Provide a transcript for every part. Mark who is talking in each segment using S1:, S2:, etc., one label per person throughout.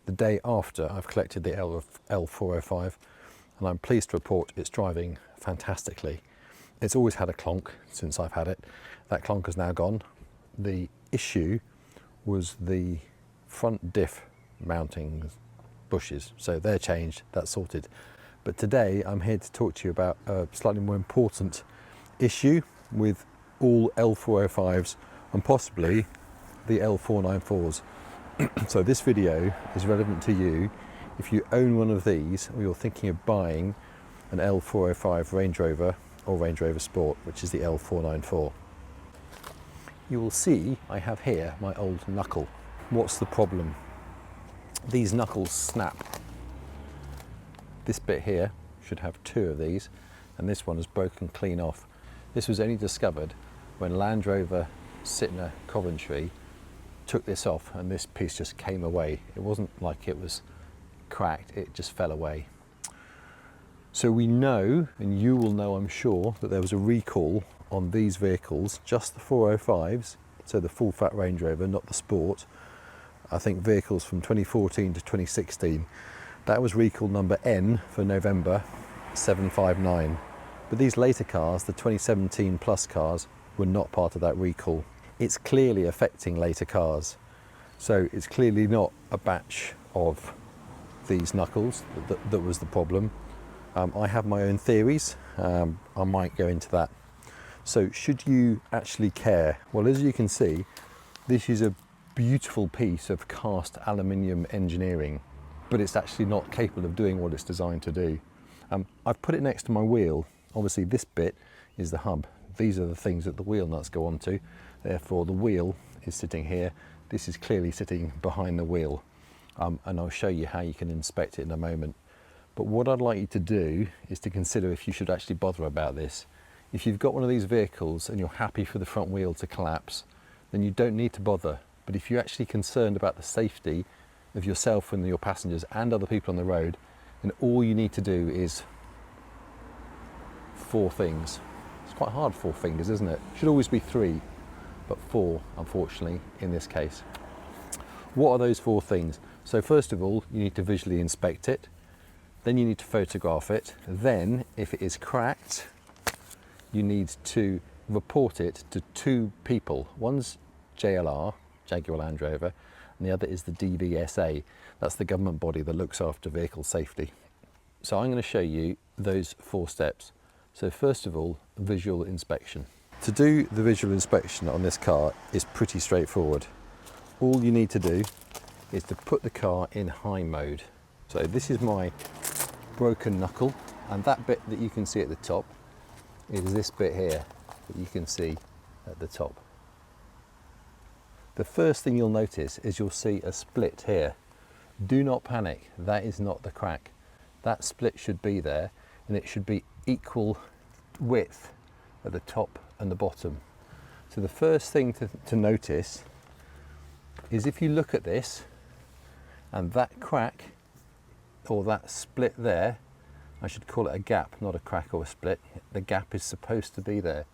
S1: the day after I've collected the L405, and I'm pleased to report it's driving fantastically. It's always had a clonk since I've had it. That clonk has now gone. The issue was the front diff mounting bushes, so they're changed, that's sorted. But today I'm here to talk to you about a slightly more important issue with all L405s and possibly the L494s. So this video is relevant to you if you own one of these or you're thinking of buying an L405 Range Rover or Range Rover Sport, which is the L494. You will see I have here my old knuckle. What's the problem? These knuckles snap. This bit here should have two of these, and this one is broken clean off. This was only discovered when Land Rover Sytner Coventry took this off and this piece just came away. It wasn't like it was cracked, it just fell away. So we know, and you will know I'm sure, that there was a recall on these vehicles, just the 405s, so the full fat Range Rover, not the Sport. I think vehicles from 2014 to 2016. That was recall number N for November 759. But these later cars, the 2017 plus cars, were not part of that recall. It's clearly affecting later cars. So it's clearly not a batch of these knuckles that was the problem. I have my own theories. I might go into that. So should you actually care? Well, as you can see, this is a beautiful piece of cast aluminium engineering, but it's actually not capable of doing what it's designed to do. I've put it next to my wheel. Obviously this bit is the hub. These are the things that the wheel nuts go onto. Therefore the wheel is sitting here. This is clearly sitting behind the wheel. And I'll show you how you can inspect it in a moment. But what I'd like you to do is to consider if you should actually bother about this. If you've got one of these vehicles and you're happy for the front wheel to collapse, then you don't need to bother. But if you're actually concerned about the safety of yourself and your passengers and other people on the road, then all you need to do is four things. It's quite hard, four fingers, isn't it? Should always be three, but four, unfortunately, in this case. What are those four things? So first of all, you need to visually inspect it. Then you need to photograph it. Then, if it is cracked, you need to report it to two people. One's JLR, Jaguar Land Rover, and the other is the DVSA. That's the government body that looks after vehicle safety. So I'm going to show you those four steps. So first of all, visual inspection. To do the visual inspection on this car is pretty straightforward. All you need to do is to put the car in high mode. So this is my broken knuckle, and that bit that you can see at the top is this bit here that you can see at the top. The first thing you'll notice is you'll see a split here. Do not panic, that is not the crack. That split should be there, and it should be equal width at the top and the bottom. So the first thing to notice is if you look at this, and that crack or that split there, I should call it a gap, not a crack or a split. The gap is supposed to be there.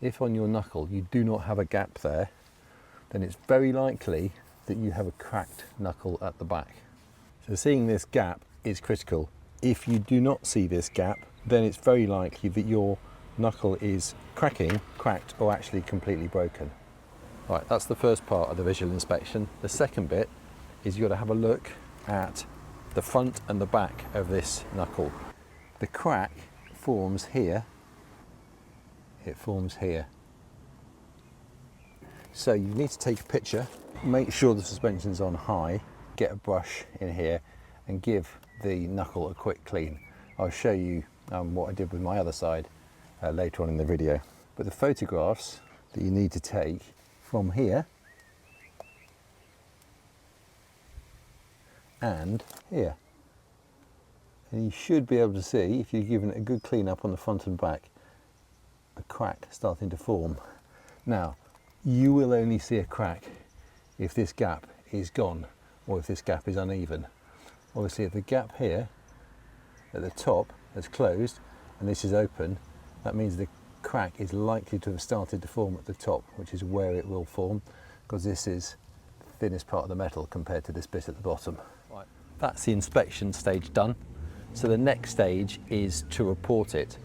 S1: If on your knuckle you do not have a gap there, then it's very likely that you have a cracked knuckle at the back. So seeing this gap is critical. If you do not see this gap, then it's very likely that your knuckle is cracking, cracked, or actually completely broken. Right, that's the first part of the visual inspection. The second bit is you've got to have a look at the front and the back of this knuckle. The crack forms here, it forms here. So you need to take a picture, make sure the suspension's on high, get a brush in here and give the knuckle a quick clean. I'll show you what I did with my other side later on in the video. But the photographs that you need to take from here and here. And you should be able to see, if you've given it a good clean up on the front and back, the crack starting to form. Now, you will only see a crack if this gap is gone or if this gap is uneven. Obviously, if the gap here at the top has closed and this is open, that means the crack is likely to have started to form at the top, which is where it will form, because this is thinnest part of the metal compared to this bit at the bottom. Right, that's the inspection stage done. So the next stage is to report it.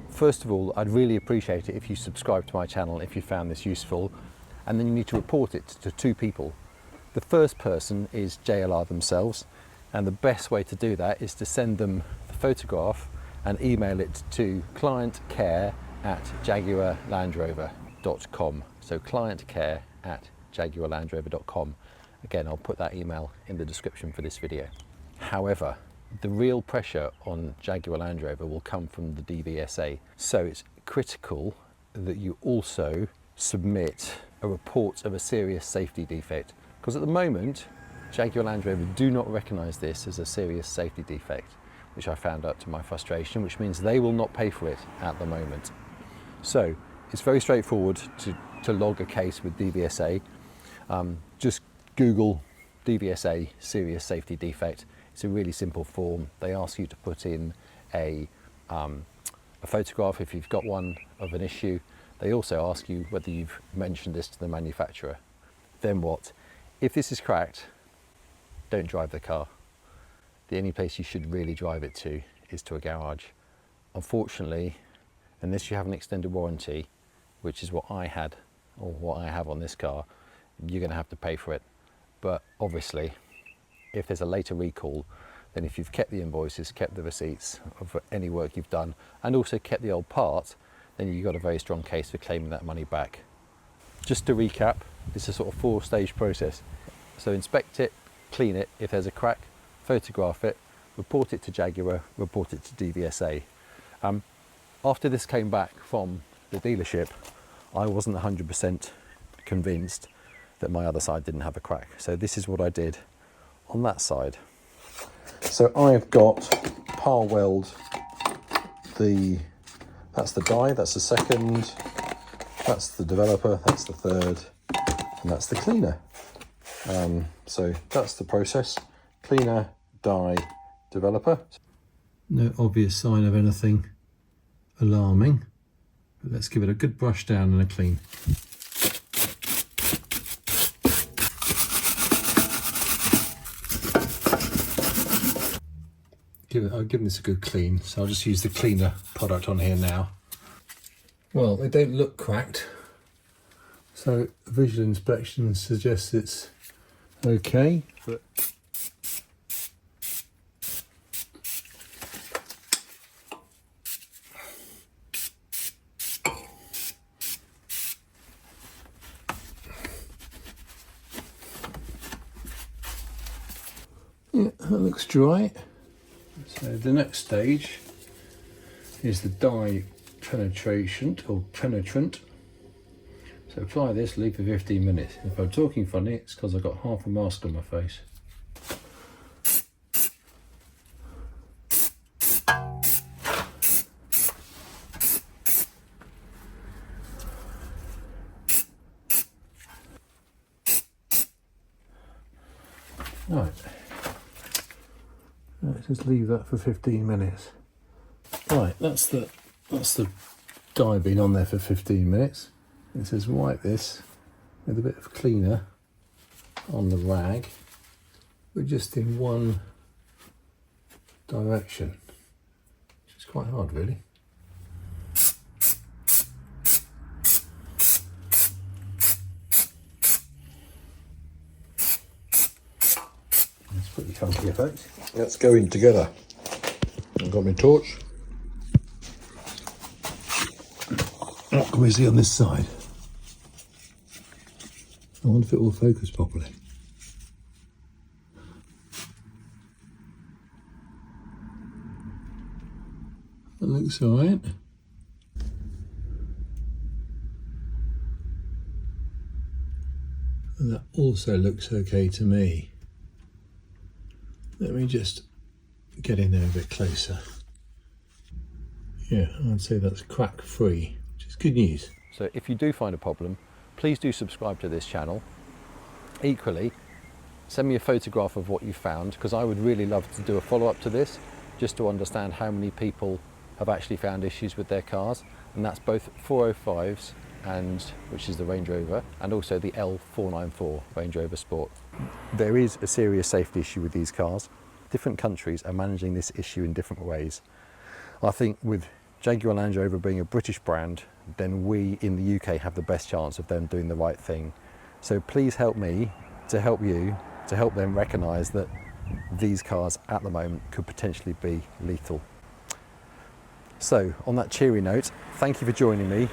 S1: First of all, I'd really appreciate it if you subscribe to my channel if you found this useful, and then you need to report it to 2 people. The first person is JLR themselves, and the best way to do that is to send them the photograph and email it to clientcare@jaguarlandrover.com. So clientcare@jaguarlandrover.com. Again, I'll put that email in the description for this video. However, the real pressure on Jaguar Land Rover will come from the DVSA. So it's critical that you also submit a report of a serious safety defect. Because at the moment, Jaguar Land Rover do not recognise this as a serious safety defect, which I found out to my frustration, which means they will not pay for it at the moment. So it's very straightforward to log a case with DVSA. Just Google DVSA serious safety defect. It's a really simple form. They ask you to put in a photograph if you've got one of an issue. They also ask you whether you've mentioned this to the manufacturer. Then what? If this is cracked, don't drive the car. The only place you should really drive it to is to a garage. Unfortunately, unless you have an extended warranty, which is what I had or what I have on this car, you're going to have to pay for it. But obviously, if there's a later recall, then if you've kept the invoices, kept the receipts of any work you've done, and also kept the old part, then you've got a very strong case for claiming that money back. Just to recap, it's a sort of 4-stage process. So inspect it, clean it, if there's a crack, photograph it, report it to Jaguar, report it to DVSA. After this came back from the dealership, I wasn't 100% convinced that my other side didn't have a crack. So this is what I did on that side. So I've got par weld that's the die, that's the second, that's the developer, that's the third, and that's the cleaner. So that's the process: cleaner, die, developer. No obvious sign of anything alarming, but let's give it a good brush down and a clean. I'll give this a good clean, so I'll just use the cleaner product on here now. Well, they don't look cracked, so a visual inspection suggests it's okay, but yeah, that looks dry. So the next stage is the dye penetration or penetrant. So apply this, leave for 15 minutes. If I'm talking funny, it's because I've got half a mask on my face. Right. Let's just leave that for 15 minutes. Right, that's the dye been on there for 15 minutes. It says wipe this with a bit of cleaner on the rag, but just in one direction, which is quite hard really. It's pretty funky effect. Let's go in together. I've got my torch. What can we see on this side? I wonder if it will focus properly. That looks all right. And that also looks okay to me. Let me just get in there a bit closer. Yeah, I'd say that's crack free, which is good news. So if you do find a problem, please do subscribe to this channel. Equally, send me a photograph of what you found, because I would really love to do a follow-up to this, just to understand how many people have actually found issues with their cars. And that's both 405s and which is the Range Rover, and also the L494 Range Rover Sport. There is a serious safety issue with these cars. Different countries are managing this issue in different ways. I think with Jaguar Land Rover being a British brand, then we in the UK have the best chance of them doing the right thing. So please help me to help you, to help them recognise that these cars at the moment could potentially be lethal. So on that cheery note, thank you for joining me.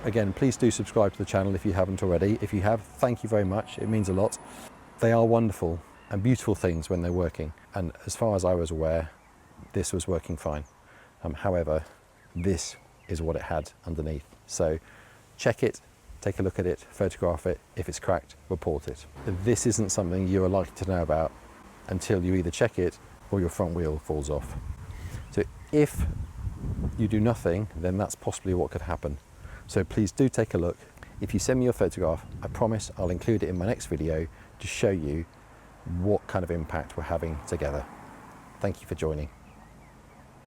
S1: Again, please do subscribe to the channel if you haven't already. If you have, thank you very much. It means a lot. They are wonderful and beautiful things when they're working. And as far as I was aware, this was working fine. However, this is what it had underneath. So check it, take a look at it, photograph it. If it's cracked, report it. This isn't something you are likely to know about until you either check it or your front wheel falls off. So if you do nothing, then that's possibly what could happen. So please do take a look. If you send me your photograph, I promise I'll include it in my next video to show you what kind of impact we're having together. Thank you for joining.